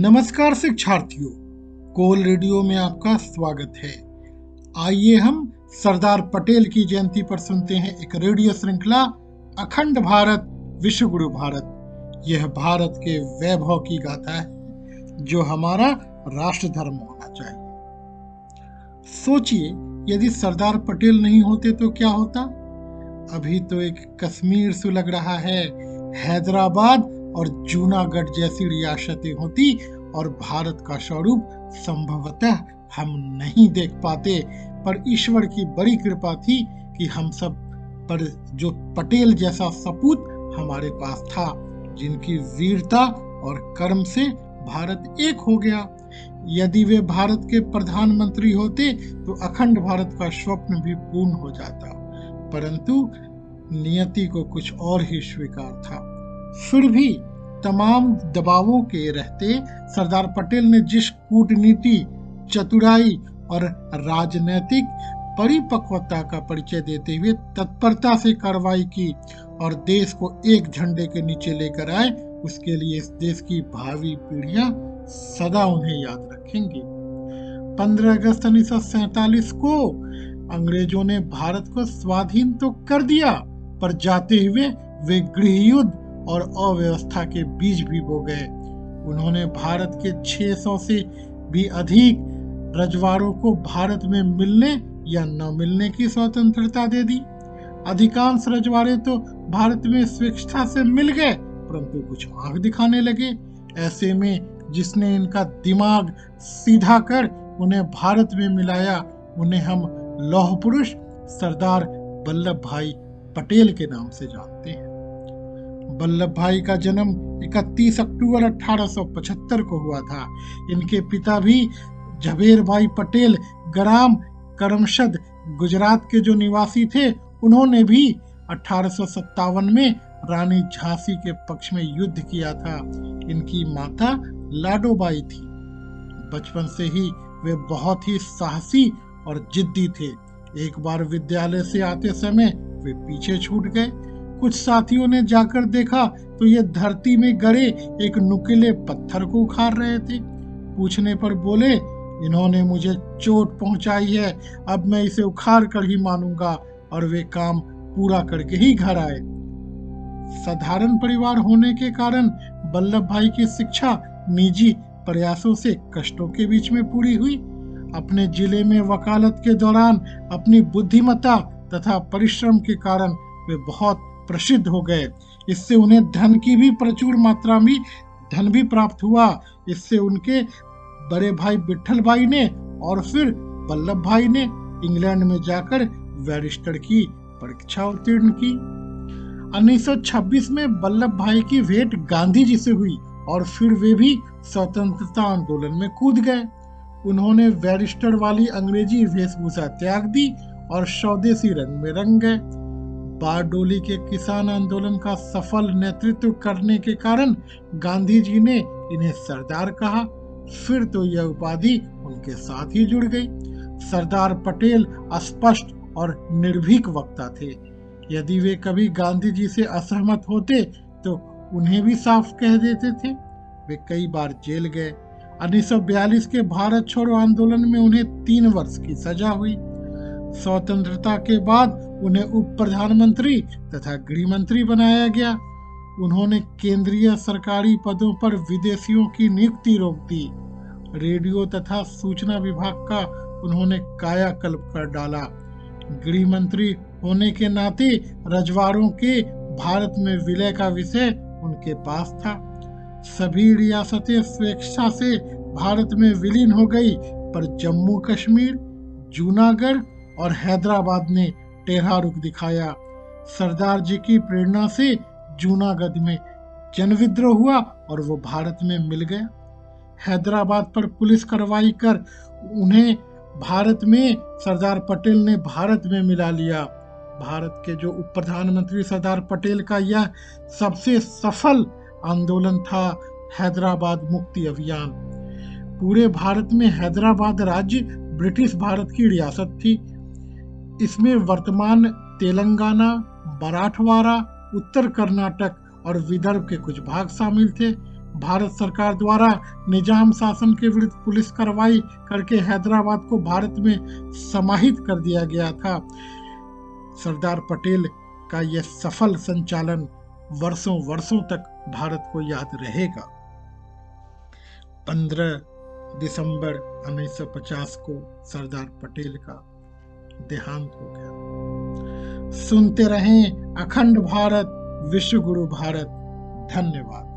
नमस्कार शिक्षार्थियों, कोल रेडियो में आपका स्वागत है। आइए हम सरदार पटेल की जयंती पर सुनते हैं एक रेडियो श्रृंखला अखंड भारत विश्व गुरु भारत। यह भारत के वैभव की गाथा है जो हमारा राष्ट्र धर्म होना चाहिए। सोचिए, यदि सरदार पटेल नहीं होते तो क्या होता। अभी तो एक कश्मीर सुलग रहा है, हैदराबाद और जूनागढ़ जैसी रियासतें होती और भारत का स्वरूप संभवतः हम नहीं देख पाते, पर ईश्वर की बड़ी कृपा थी कि हम सब पर जो पटेल जैसा सपूत हमारे पास था, जिनकी वीरता और कर्म से भारत एक हो गया। यदि वे भारत के प्रधानमंत्री होते तो अखंड भारत का स्वप्न भी पूर्ण हो जाता, परंतु नियति को कुछ और ही स्वीकार था। फिर भी तमाम दबावों के रहते सरदार पटेल ने जिस कूटनीति, चतुराई और राजनीतिक परिपक्वता का परिचय देते हुए तत्परता से कार्रवाई की और देश को एक झंडे के नीचे लेकर आए, उसके लिए इस देश की भावी पीढ़ियां सदा उन्हें याद रखेंगी। 15 अगस्त 1947 को अंग्रेजों ने भारत को स्वाधीन तो कर दिया, पर जाते हुए वे गृह युद्ध और अव्यवस्था के बीज भी बो गए। उन्होंने भारत के 600 से भी अधिक रजवाड़ों को भारत में मिलने या न मिलने की स्वतंत्रता दे दी। अधिकांश रजवाड़े तो भारत में स्वेच्छा से मिल गए, परंतु कुछ आंख दिखाने लगे। ऐसे में जिसने इनका दिमाग सीधा कर उन्हें भारत में मिलाया, उन्हें हम लौह पुरुष सरदार वल्लभ भाई पटेल के नाम से जानते हैं। वल्लभ भाई का जन्म 31 अक्टूबर 1875 को हुआ था। इनके पिता भी झवेर भाई पटेल ग्राम करमसद गुजरात के जो निवासी थे, उन्होंने भी 1857 में रानी झांसी के पक्ष में युद्ध किया था। इनकी माता लाडोबाई थी। बचपन से ही वे बहुत ही साहसी और जिद्दी थे। एक बार विद्यालय से आते समय वे पीछे छूट गए। कुछ साथियों ने जाकर देखा तो ये धरती में गड़े एक नुकीले पत्थर को उखाड़ रहे थे। पूछने पर बोले, इन्होंने मुझे चोट पहुंचाई है, अब मैं इसे उखाड़ कर ही मानूंगा, और वे काम पूरा करके ही घर आए। साधारण परिवार होने के कारण वल्लभ भाई की शिक्षा निजी प्रयासों से कष्टों के बीच में पूरी हुई। अपने जिले में वकालत के दौरान अपनी बुद्धिमत्ता तथा परिश्रम के कारण वे बहुत प्रसिद्ध हो गए। इससे उन्हें धन की भी प्रचुर मात्रा में धन भी प्राप्त हुआ। इससे उनके बड़े भाई विठल भाई ने और फिर वल्लभ भाई ने इंग्लैंड में जाकर बैरिस्टर की परीक्षा उत्तीर्ण की। 1926 में वल्लभ भाई की भेंट गांधी जी से हुई और फिर वे भी स्वतंत्रता आंदोलन में कूद गए। उन्होंने बैरिस्टर वाली अंग्रेजी वेशभूषा त्याग दी और स्वदेशी रंग में रंग गए। बारडोली के किसान आंदोलन का सफल नेतृत्व करने के कारण गांधी जी ने इन्हें सरदार कहा। फिर तो यह उपाधि उनके साथ ही जुड़ गई। सरदार पटेल स्पष्ट और निर्भीक वक्ता थे। यदि वे कभी गांधी जी से असहमत होते तो उन्हें भी साफ कह देते थे। वे कई बार जेल गए। 1942 के भारत छोड़ो आंदोलन में उन्हें 3 वर्ष की सजा हुई। स्वतंत्रता के बाद उन्हें उप प्रधानमंत्री तथा गृह मंत्री बनाया गया। उन्होंने केंद्रीय सरकारी पदों पर विदेशियों की नियुक्ति रोक दी। रेडियो तथा सूचना विभाग का उन्होंने कायाकल्प कर डाला। गृह मंत्री होने के नाते रजवाड़ों के भारत में विलय का विषय उनके पास था। सभी रियासतें स्वेच्छा से भारत में विलीन हो गई, पर जम्मू कश्मीर, जूनागढ़ और हैदराबाद ने टेढ़ा रुख दिखाया। सरदार जी की प्रेरणा से जूनागढ़ में जनविद्रोह हुआ और वो भारत में मिल गया। हैदराबाद पर पुलिस कार्रवाई कर उन्हें भारत में सरदार पटेल ने भारत में मिला लिया। भारत के जो उप प्रधानमंत्री सरदार पटेल का यह सबसे सफल आंदोलन था हैदराबाद मुक्ति अभियान। पूरे भारत में हैदराबाद राज्य ब्रिटिश भारत की रियासत थी। इसमें वर्तमान तेलंगाना, मराठवाड़ा, उत्तर कर्नाटक और विदर्भ के कुछ भाग शामिल थे। भारत सरकार द्वारा निजाम शासन के विरुद्ध पुलिस कार्रवाई करके हैदराबाद को भारत में समाहित कर दिया गया था। सरदार पटेल का यह सफल संचालन वर्षों वर्षों तक भारत को याद रहेगा। 15 दिसंबर 1950 को सरदार पटेल का देहांत हो गया। सुनते रहें अखंड भारत, विश्व गुरु भारत। धन्यवाद।